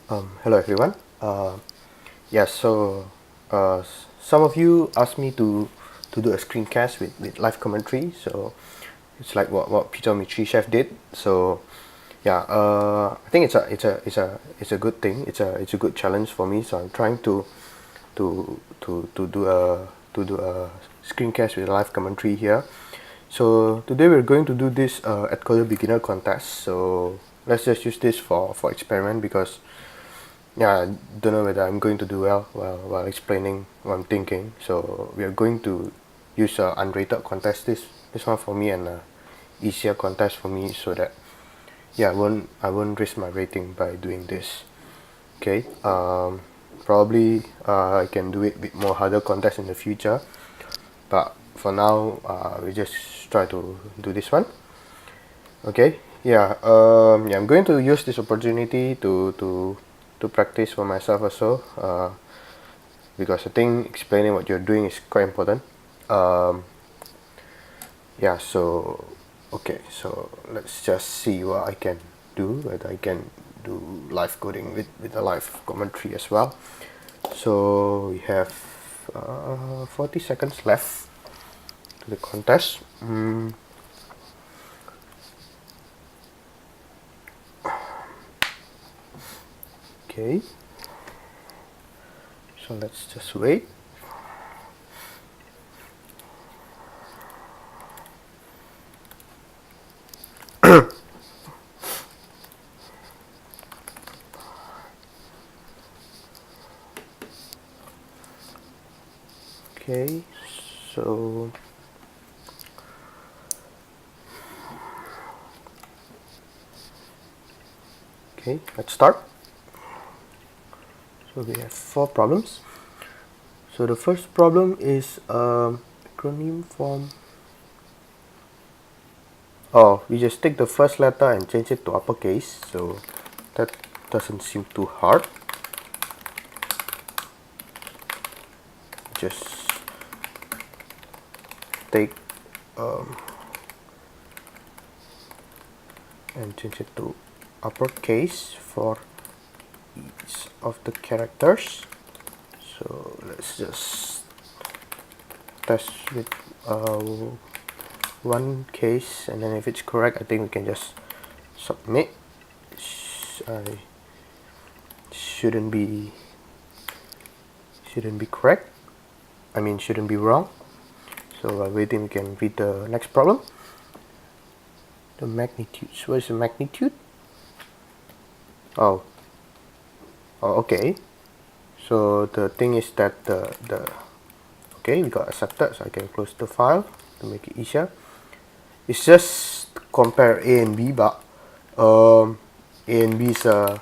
Hello everyone. Yeah, so some of you asked me to do a screencast with live commentary. So it's like what Peter Mitri Chef did. So yeah, I think it's a good thing. It's a good challenge for me. So I'm trying to do a screencast with live commentary here. So today we're going to do this AtCoder beginner contest. So let's just use this for experiment because yeah, I don't know whether I'm going to do well while explaining what I'm thinking. So we are going to use a unrated contest this one for me and a easier contest for me so that yeah I won't risk my rating by doing this. Okay. Probably I can do it with more harder contests in the future, but for now we just try to do this one. Okay. Yeah. Yeah. I'm going to use this opportunity to practice for myself also. Because I think explaining what you're doing is quite important. Yeah. So okay. So let's just see what I can do. Whether I can do live coding with a live commentary as well. So we have 40 seconds left to the contest. Okay. So let's just wait. Okay. So okay, let's start. So we have 4 problems. So the first problem is acronym form. Oh, we just take the first letter and change it to uppercase. So that doesn't seem too hard. Just take and change it to uppercase for each of the characters. So let's just test with one case, and then if it's correct, I think we can just submit. I shouldn't be correct. I mean, shouldn't be wrong. So while waiting, we can read the next problem. The magnitudes. What is the magnitude? Oh, okay. So the thing is that the okay, we got accepted, so I can close the file to make it easier. It's just compare A and B, but A and B is a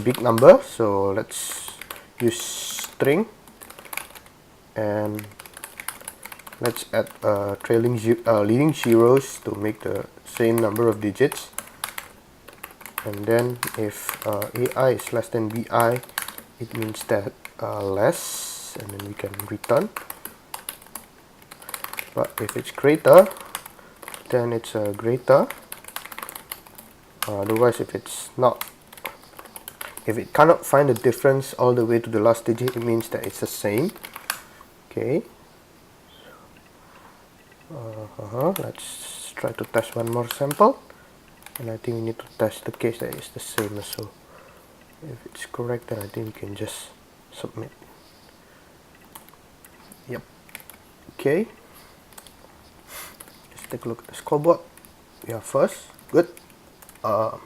big number, so let's use string and let's add leading zeros to make the same number of digits. And then if AI is less than BI, it means that less, and then we can return. But if it's greater, then it's greater. Otherwise, if it cannot find the difference all the way to the last digit, it means that it's the same. Okay. Let's try to test one more sample, and I think we need to test the case that it's the same. So if it's correct, then I think we can just submit. Yep. Okay. Let's take a look at the scoreboard. We are first. Good. Okay,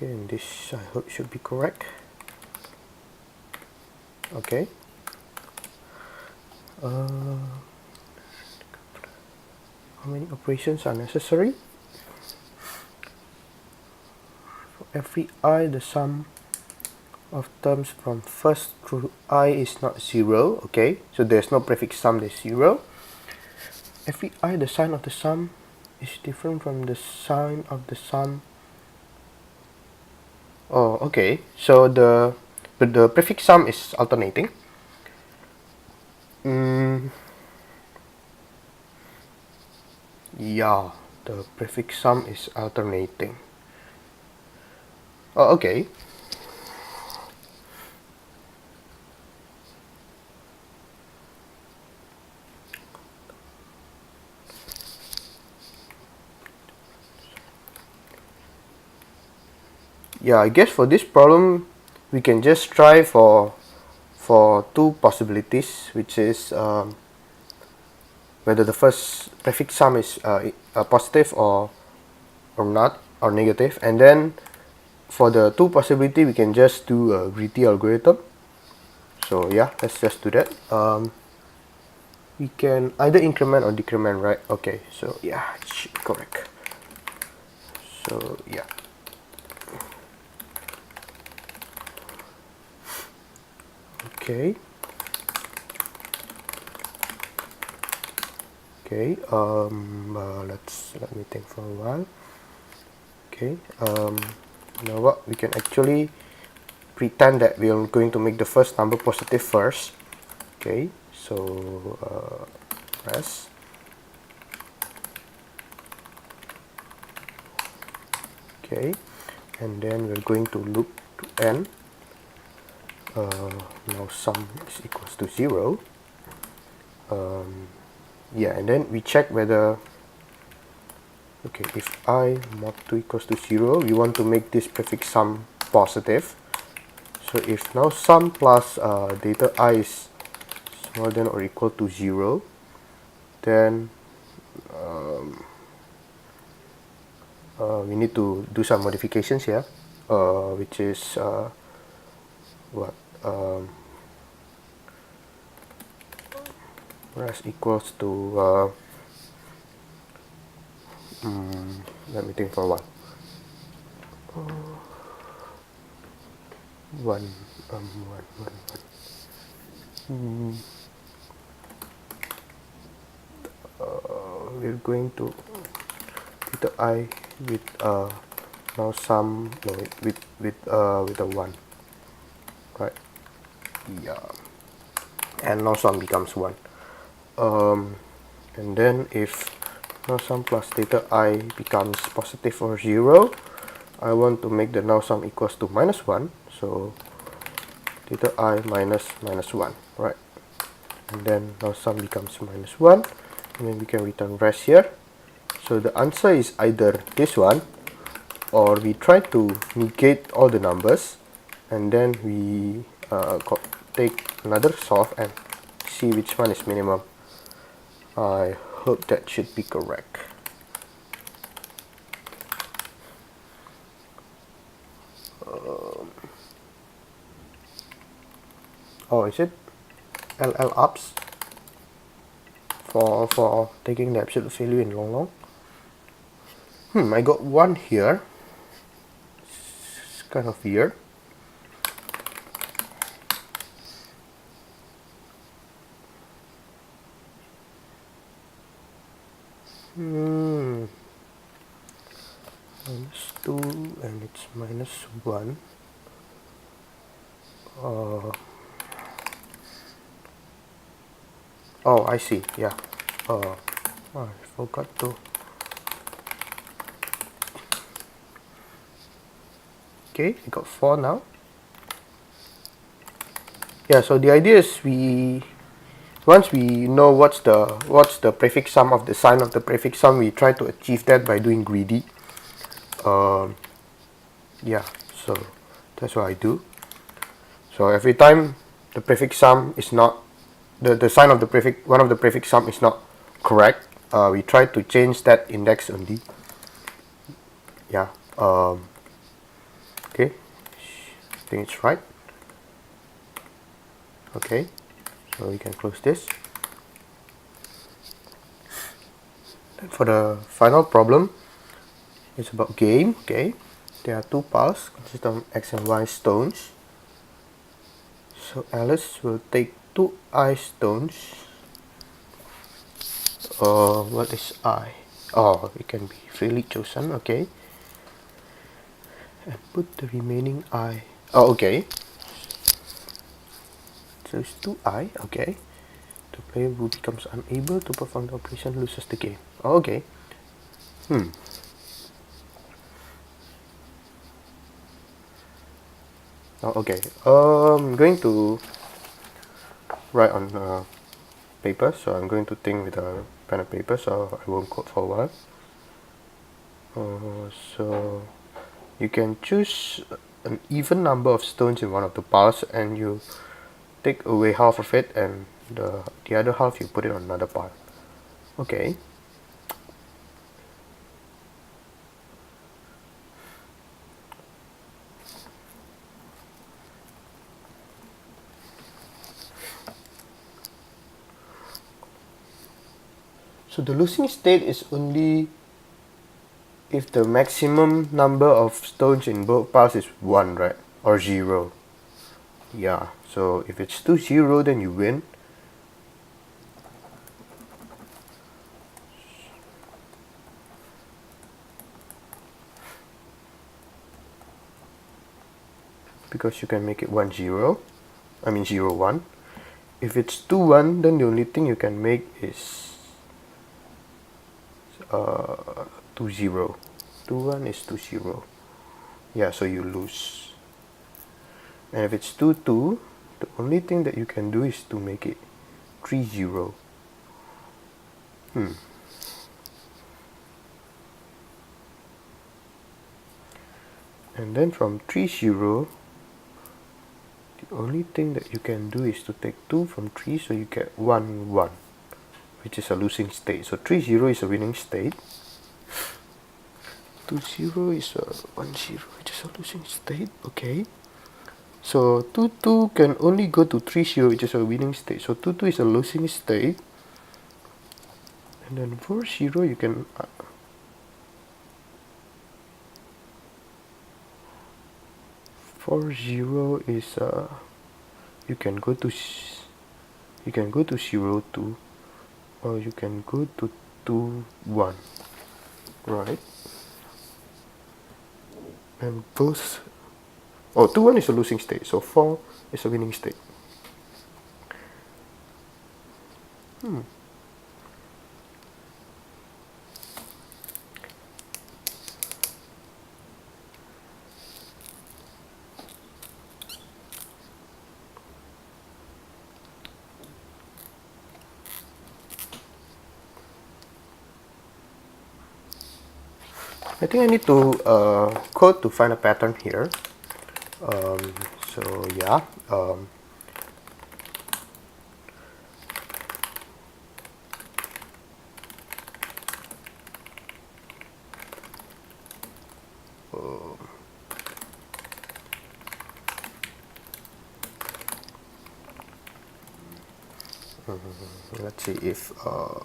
and this I hope should be correct. Okay. How many operations are necessary? For every I, the sum of terms from first through I is not 0. Okay, so there's no prefix sum, there's 0. Every I, the sign of the sum is different from the sign of the sum. Oh, okay. So the prefix sum is alternating. Yeah, the prefix sum is alternating. Oh, okay. yeah, I guess for this problem we can just try for two possibilities, which is whether the first prefix sum is positive or not, or negative, and then for the two possibility we can just do a greedy algorithm. So yeah, let's just do that. We can either increment or decrement, right? Okay, so yeah, it should be correct. So yeah, okay, okay. Let me think for a while. Okay, you know what? We can actually pretend that we are going to make the first number positive first. Okay, so press. Okay, and then we're going to loop to n. Now sum is equals to 0. Yeah, and then we check whether, okay, if I mod 2 equals to 0, we want to make this prefix sum positive. So if now sum plus data I is smaller than or equal to 0, then we need to do some modifications here, which is what res equals to let me think for a while. One. We're going to data I with now sum, no, with a 1, right? Yeah, and now sum becomes 1. And then if now sum plus data I becomes positive or 0, I want to make the now sum equals to minus 1, so data I minus 1, right? And then now sum becomes minus 1, and then we can return res here. So the answer is either this one, or we try to negate all the numbers and then we take another solve and see which one is minimum. I hope that should be correct. Oh, is it LL ups for taking the absolute value in long? I got one here. It's kind of weird. Minus 2 and it's minus 1. Oh, I see. Yeah. I forgot to. Okay, I got 4 now. Yeah, so the idea is once we know what's the prefix sum of the sign of the prefix sum, we try to achieve that by doing greedy. Yeah, so that's what I do. So every time the prefix sum is not the sign of the prefix, one of the prefix sum is not correct, we try to change that index only. Yeah. Okay, I think it's right. Okay, so we can close this. And for the final problem, it's about game. Okay, there are 2 piles consisting of X and Y stones. So Alice will take 2 I stones. What is I? Oh, it can be freely chosen. Okay, and put the remaining I. Oh, okay. So it's 2I. Okay. The player who becomes unable to perform the operation loses the game. Oh, okay. Oh, okay. I'm going to write on paper, so I'm going to think with a pen and paper, so I won't code for a while. So you can choose an even number of stones in one of the piles, and you take away half of it, and the other half you put it on another pile. Okay. So the losing state is only if the maximum number of stones in both piles is 1, right? Or 0. Yeah, so if it's 2-0, then you win. Because you can make it 1-0. I mean 0-1. If it's 2-1, then the only thing you can make is 2-0. 2-1 is 2-0. Yeah, so you lose. And if it's 2-2, the only thing that you can do is to make it 3-0. And then from 3-0, the only thing that you can do is to take 2 from 3, so you get 1-1, which is a losing state. So 3-0 is a winning state. 2-0 is a 1-0, which is a losing state. Okay. So 2-2 can only go to 3-0, which is a winning state. So 2-2 is a losing state. And then 4-0 you can 4-0 is you can go to 0-2, or you can go to 2-1, right? And both 2-1 is a losing state, so 4 is a winning state. I think I need to code to find a pattern here. So yeah, let's see if a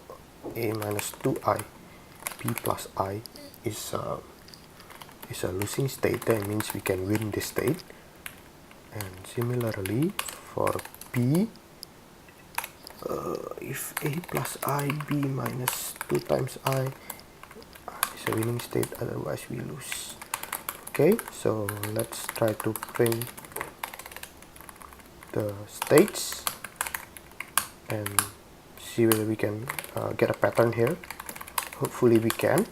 minus 2i b plus I is a losing state. That means we can win this state. And similarly for b, if a plus I b minus 2 times I is a winning state, otherwise we lose. Okay, so let's try to print the states and see whether we can get a pattern here. Hopefully we can.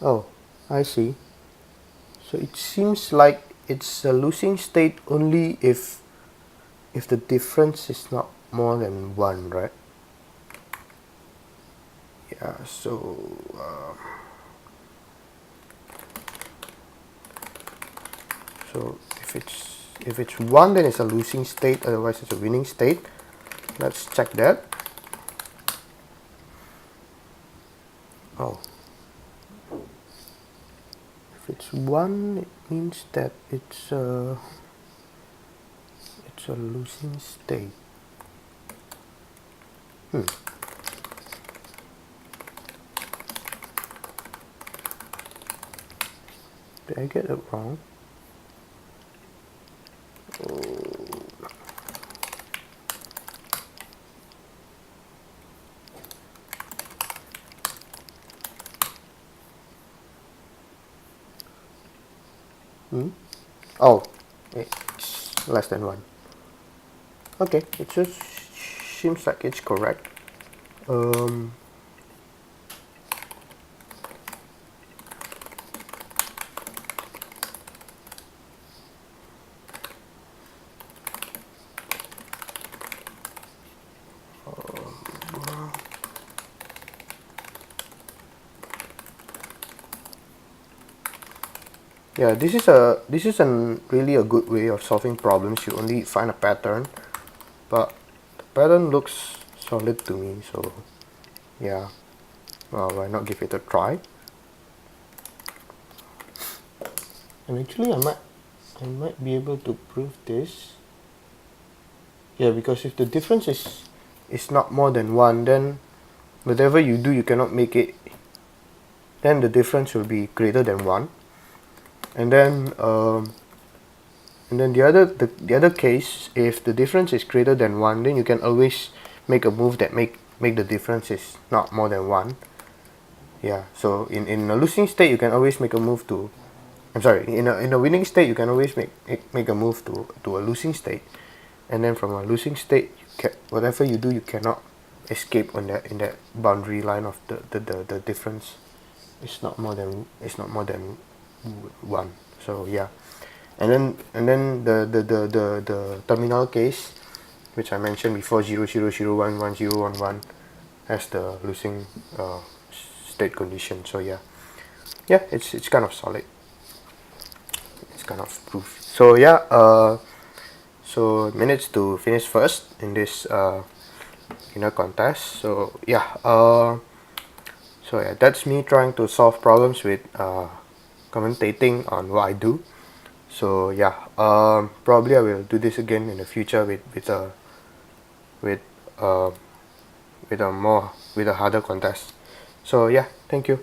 Oh, I see. So it seems like it's a losing state only if the difference is not more than 1, right? Yeah, so so if it's 1, then it's a losing state, otherwise it's a winning state. Let's check that. Oh, if it's 1, it means that it's a losing state. Did I get it wrong? Oh, it's less than 1. Okay, it just seems like it's correct. Yeah, this is a really a good way of solving problems. You only find a pattern, but the pattern looks solid to me, so yeah, well, why not give it a try? And actually I might be able to prove this. Yeah, because if the difference is not more than 1, then whatever you do you cannot make it, then the difference will be greater than 1. And then the other case, if the difference is greater than 1, then you can always make a move that make the difference is not more than 1. Yeah, so in a losing state you can always make a move to, I'm sorry, in a winning state you can always make a move to a losing state. And then from a losing state, whatever you do, you cannot escape on that, in that boundary line of the difference. It's not more than 1. So yeah, and then the terminal case, which I mentioned before, 0 0 0 1 1 0 1 1, has the losing state condition. So yeah, it's kind of solid. It's kind of proof. So yeah, so minutes to finish first in this inner contest. So yeah, that's me trying to solve problems with commentating on what I do. So yeah, probably I will do this again in the future with uh with a harder contest. So yeah, thank you.